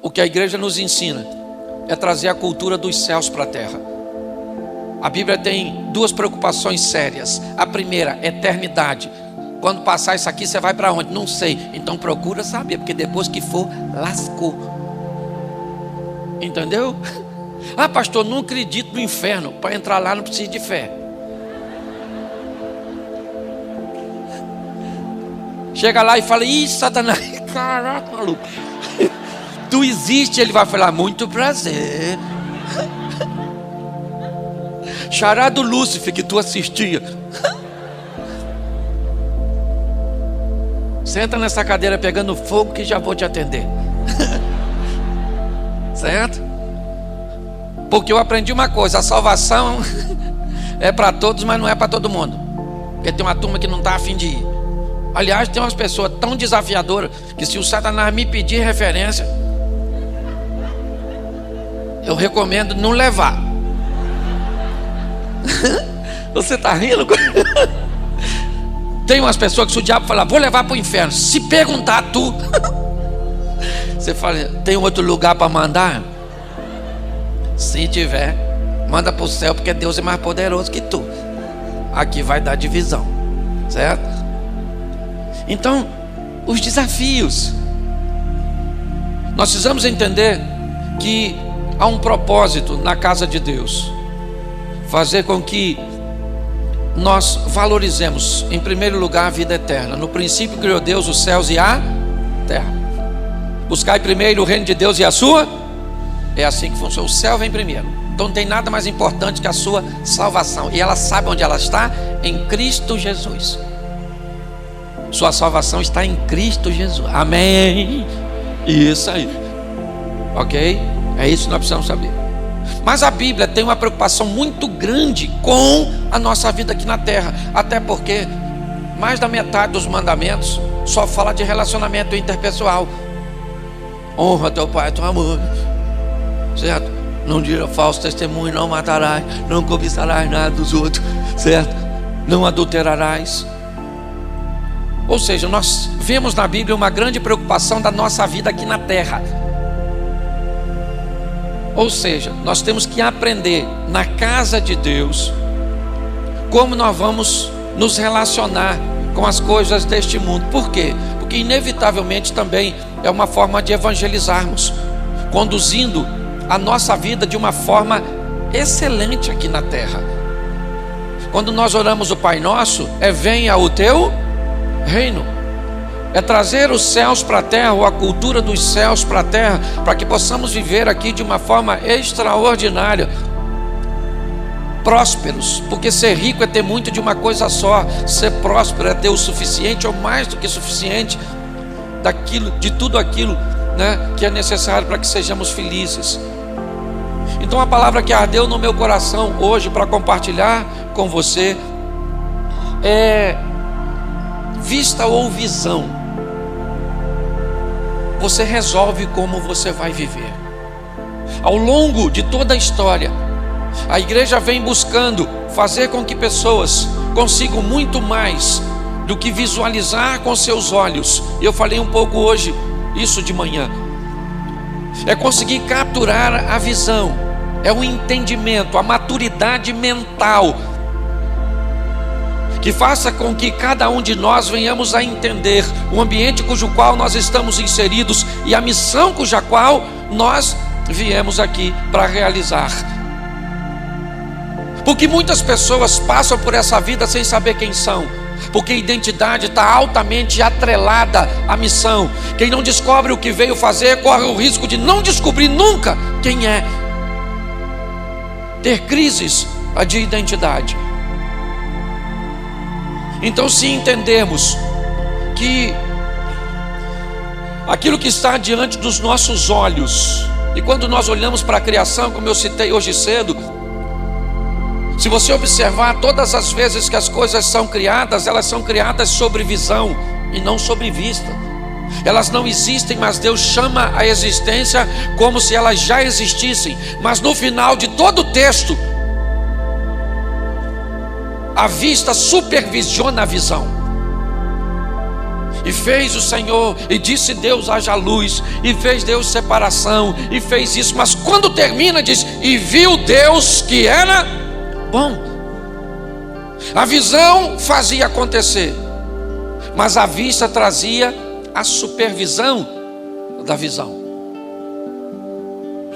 o que a igreja nos ensina é trazer a cultura dos céus para a terra. A Bíblia tem duas preocupações sérias. A primeira, eternidade. Quando passar isso aqui, você vai para onde? Não sei. Então procura saber, porque depois que for, lascou. Entendeu? Ah, pastor, não acredito no inferno. Para entrar lá não precisa de fé. Chega lá e fala: ih, Satanás, caraca, maluco, tu existe. Ele vai falar: muito prazer. Chará do Lúcifer que tu assistia. Senta nessa cadeira pegando fogo que já vou te atender. Certo? Porque eu aprendi uma coisa: a salvação é para todos, mas não é para todo mundo. Porque tem uma turma que não está a fim de ir. Aliás, tem umas pessoas tão desafiadoras que se o Satanás me pedir referência, eu recomendo não levar. Você está rindo? Tem umas pessoas que se o diabo falar: vou levar para o inferno, se perguntar tu, você fala: tem outro lugar para mandar? Se tiver, manda para o céu, porque Deus é mais poderoso que tu. Aqui vai dar divisão, certo? Então, os desafios. Nós precisamos entender que há um propósito na casa de Deus. Fazer com que nós valorizemos, em primeiro lugar, a vida eterna. No princípio criou Deus os céus e a terra. Buscai primeiro o reino de Deus e a sua. É assim que funciona. O céu vem primeiro. Então não tem nada mais importante que a sua salvação. E ela sabe onde ela está? Em Cristo Jesus. Sua salvação está em Cristo Jesus. Amém. Isso aí. Ok? É isso que nós precisamos saber. Mas a Bíblia tem uma preocupação muito grande com a nossa vida aqui na terra. Até porque mais da metade dos mandamentos só fala de relacionamento interpessoal. Honra teu pai e tua mãe, certo? Não dirá falso testemunho, não matarás, não cobiçarás nada dos outros, certo? Não adulterarás. Ou seja, nós vemos na Bíblia uma grande preocupação da nossa vida aqui na terra. Ou seja, nós temos que aprender na casa de Deus como nós vamos nos relacionar com as coisas deste mundo. Por quê? Porque inevitavelmente também é uma forma de evangelizarmos, conduzindo a nossa vida de uma forma excelente aqui na terra. Quando nós oramos o Pai Nosso, venha o teu reino. É trazer os céus para a terra, ou a cultura dos céus para a terra, para que possamos viver aqui de uma forma extraordinária, prósperos. Porque ser rico é ter muito de uma coisa só. Ser próspero é ter o suficiente ou mais do que suficiente daquilo, de tudo aquilo, né, que é necessário para que sejamos felizes. Então a palavra que ardeu no meu coração hoje para compartilhar com você é vista ou visão. Você resolve como você vai viver. Ao longo de toda a história, a igreja vem buscando fazer com que pessoas consigam muito mais do que visualizar com seus olhos. Eu falei um pouco hoje isso de manhã. É conseguir capturar a visão, é o entendimento, a maturidade mental, que faça com que cada um de nós venhamos a entender o ambiente cujo qual nós estamos inseridos e a missão cuja qual nós viemos aqui para realizar. Porque muitas pessoas passam por essa vida sem saber quem são, porque a identidade está altamente atrelada à missão. Quem não descobre o que veio fazer corre o risco de não descobrir nunca quem é, ter crises de identidade. Então, se entendermos que aquilo que está diante dos nossos olhos, e quando nós olhamos para a criação, como eu citei hoje cedo, se você observar, todas as vezes que as coisas são criadas, elas são criadas sobre visão e não sobre vista. Elas não existem, mas Deus chama a existência como se elas já existissem. Mas no final de todo o texto, a vista supervisiona a visão. E fez o Senhor, e disse Deus: haja luz, e fez Deus separação, e fez isso. Mas quando termina diz: e viu Deus que era bom. A visão fazia acontecer, mas a vista trazia a supervisão da visão.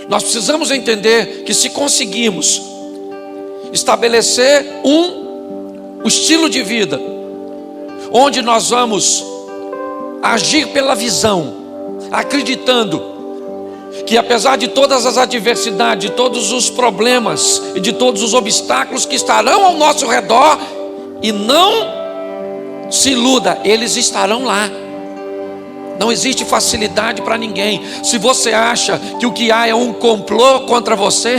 Nós precisamos entender que se conseguimos estabelecer um estilo de vida onde nós vamos agir pela visão, acreditando que apesar de todas as adversidades, de todos os problemas e de todos os obstáculos que estarão ao nosso redor, e não se iluda, eles estarão lá. Não existe facilidade para ninguém. Se você acha que o que há é um complô contra você,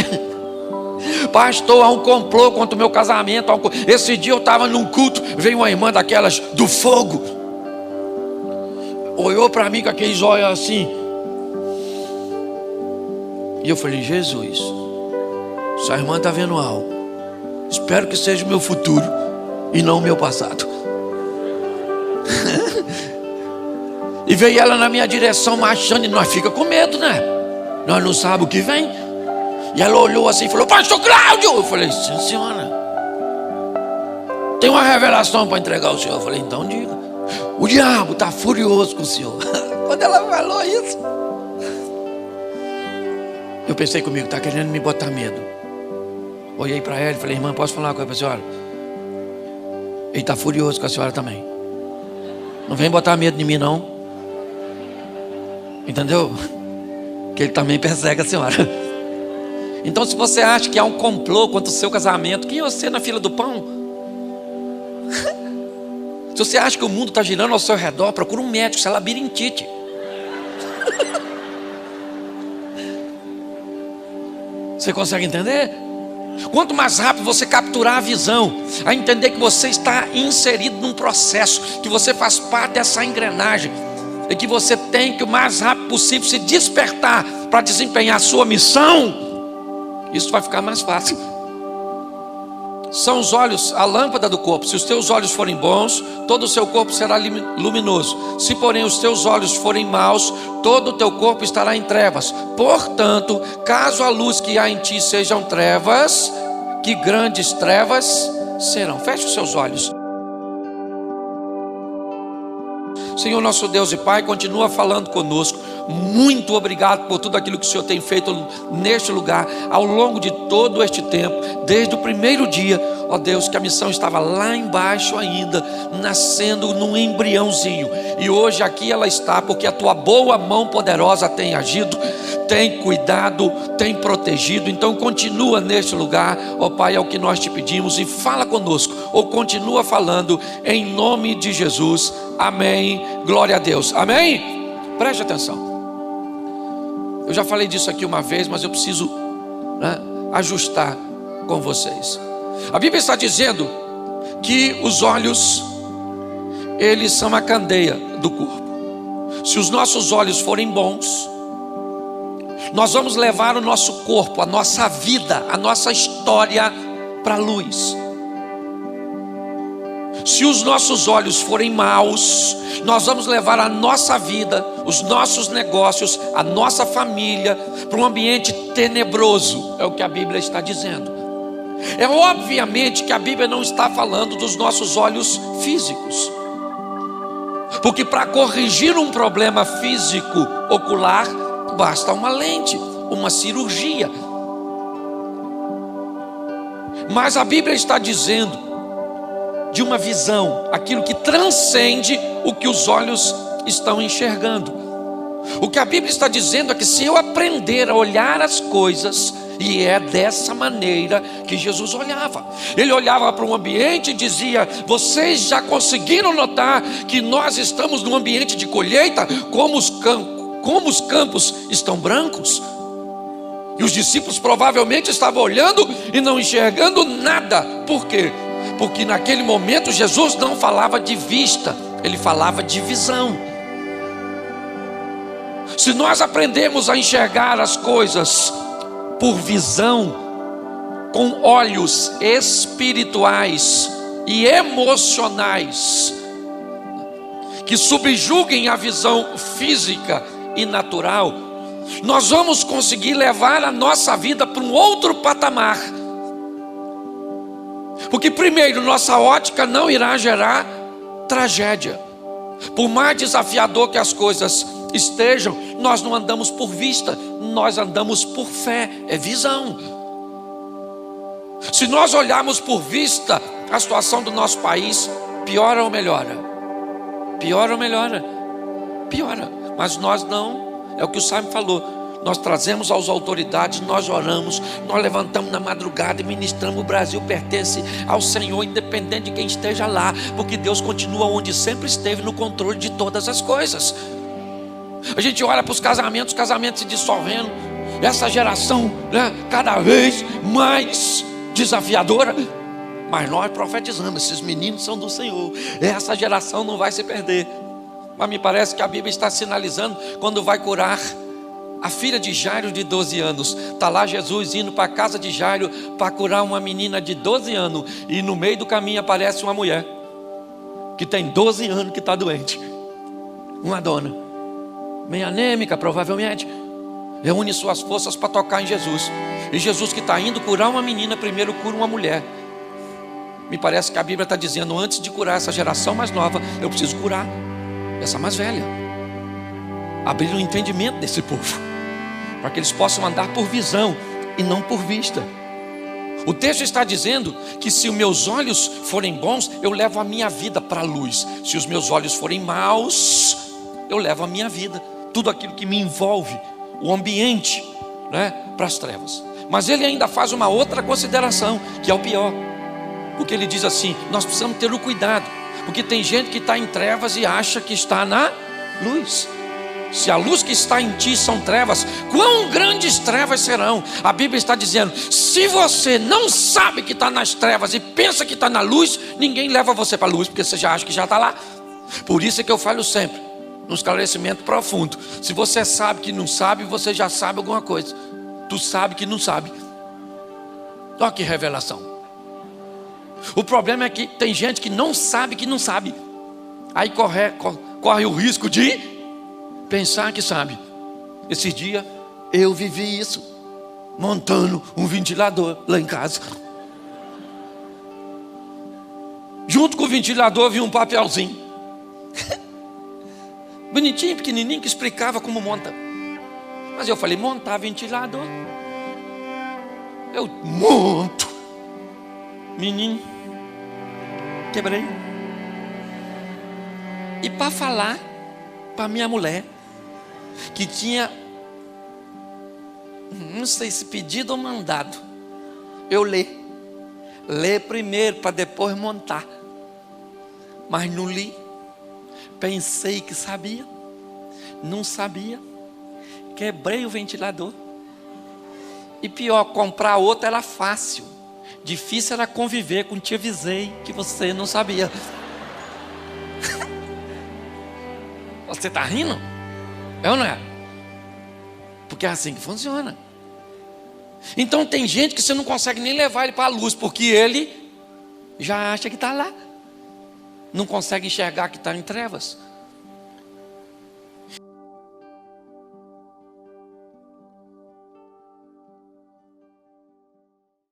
pastor, há um complô contra o meu casamento. Esse dia eu estava num culto, veio uma irmã daquelas do fogo, olhou para mim com aqueles olhos assim, e eu falei: Jesus, essa irmã está vendo algo. Espero que seja o meu futuro e não o meu passado. E veio ela na minha direção marchando, e nós fica com medo, né? Nós não sabemos o que vem. E ela olhou assim e falou: pastor Cláudio. Eu falei: sim, senhora, tem uma revelação para entregar ao senhor. Eu falei: então diga. O diabo está furioso com o senhor. Quando ela falou isso, eu pensei comigo: está querendo me botar medo. Olhei para ela e falei: irmã, posso falar uma coisa para a senhora? Ele está furioso com a senhora também. Não vem botar medo em mim não. Entendeu? Que ele também persegue a senhora. Então, se você acha que há um complô contra o seu casamento, quem é você na fila do pão? Se você acha que o mundo está girando ao seu redor, procura um médico, isso é labirintite. Você consegue entender? Quanto mais rápido você capturar a visão, a entender que você está inserido num processo, que você faz parte dessa engrenagem, e que você tem que o mais rápido possível se despertar para desempenhar a sua missão, isso vai ficar mais fácil. São os olhos a lâmpada do corpo. Se os teus olhos forem bons, todo o seu corpo será luminoso. Se porém os teus olhos forem maus, todo o teu corpo estará em trevas. Portanto, caso a luz que há em ti sejam trevas, que grandes trevas serão. Feche os seus olhos. Senhor nosso Deus e Pai, continua falando conosco. Muito obrigado por tudo aquilo que o Senhor tem feito neste lugar, ao longo de todo este tempo, desde o primeiro dia, ó Deus, que a missão estava lá embaixo ainda, nascendo num embriãozinho, e hoje aqui ela está, porque a tua boa mão poderosa tem agido, tem cuidado, tem protegido. Então continua neste lugar, ó Pai, é o que nós te pedimos, e fala conosco, ou continua falando, em nome de Jesus, amém, glória a Deus, amém? Preste atenção. Eu já falei disso aqui uma vez, mas eu preciso ajustar com vocês. A Bíblia está dizendo que os olhos, eles são a candeia do corpo. Se os nossos olhos forem bons, nós vamos levar o nosso corpo, a nossa vida, a nossa história para a luz. Se os nossos olhos forem maus, nós vamos levar a nossa vida, os nossos negócios, a nossa família para um ambiente tenebroso. É o que a Bíblia está dizendo. É obviamente que a Bíblia não está falando dos nossos olhos físicos, porque para corrigir um problema físico ocular basta uma lente, uma cirurgia. Mas a Bíblia está dizendo de uma visão, aquilo que transcende o que os olhos estão enxergando. O que a Bíblia está dizendo é que se eu aprender a olhar as coisas, e é dessa maneira que Jesus olhava. Ele olhava para um ambiente e dizia: vocês já conseguiram notar que nós estamos num ambiente de colheita, como os campos estão brancos? E os discípulos provavelmente estavam olhando e não enxergando nada. Por quê? Porque naquele momento Jesus não falava de vista, ele falava de visão. Se nós aprendemos a enxergar as coisas por visão, com olhos espirituais e emocionais, que subjuguem a visão física e natural, nós vamos conseguir levar a nossa vida para um outro patamar. Porque primeiro, nossa ótica não irá gerar tragédia. Por mais desafiador que as coisas estejam, nós não andamos por vista, nós andamos por fé, é visão. Se nós olharmos por vista, a situação do nosso país piora ou melhora? Piora ou melhora? Piora. Mas nós não, é o que o Simon falou. Nós trazemos às autoridades, nós oramos, nós levantamos na madrugada e ministramos. O Brasil pertence ao Senhor, independente de quem esteja lá, porque Deus continua onde sempre esteve, no controle de todas as coisas. A gente olha para os casamentos se dissolvendo, essa geração, né, cada vez mais desafiadora, mas nós profetizamos, esses meninos são do Senhor, essa geração não vai se perder. Mas me parece que a Bíblia está sinalizando quando vai curar a filha de Jairo de 12 anos. Está lá Jesus indo para a casa de Jairo para curar uma menina de 12 anos. E no meio do caminho aparece uma mulher que tem 12 anos que está doente. Uma dona, meio anêmica provavelmente, reúne suas forças para tocar em Jesus. E Jesus, que está indo curar uma menina, primeiro cura uma mulher. Me parece que a Bíblia está dizendo, antes de curar essa geração mais nova, eu preciso curar essa mais velha. Abrir o entendimento desse povo, para que eles possam andar por visão e não por vista. O texto está dizendo que se os meus olhos forem bons, eu levo a minha vida para a luz. Se os meus olhos forem maus, eu levo a minha vida, tudo aquilo que me envolve, o ambiente, né, para as trevas. Mas ele ainda faz uma outra consideração, que é o pior. Porque ele diz assim, nós precisamos ter o cuidado, porque tem gente que está em trevas e acha que está na luz. Se a luz que está em ti são trevas, quão grandes trevas serão? A Bíblia está dizendo, se você não sabe que está nas trevas e pensa que está na luz, ninguém leva você para a luz, porque você já acha que já está lá. Por isso é que eu falo sempre, no esclarecimento profundo, se você sabe que não sabe, você já sabe alguma coisa. Tu sabe que não sabe. Olha que revelação. O problema é que tem gente que não sabe que não sabe. Aí corre o risco de pensar que sabe. Esse dia eu vivi isso, montando um ventilador lá em casa. Junto com o ventilador vi um papelzinho bonitinho, pequenininho, que explicava como monta. Mas eu falei, montar ventilador, eu monto. Menino, quebrei. E para falar para minha mulher, que tinha, não sei se pedido ou mandado, eu ler primeiro para depois montar. Mas não li. Pensei que sabia, não sabia. Quebrei o ventilador. E pior, comprar outro era fácil. Difícil era conviver com te avisei que você não sabia. Você está rindo? É ou não é? Porque é assim que funciona. Então tem gente que você não consegue nem levar ele para a luz, porque ele já acha que está lá. Não consegue enxergar que está em trevas.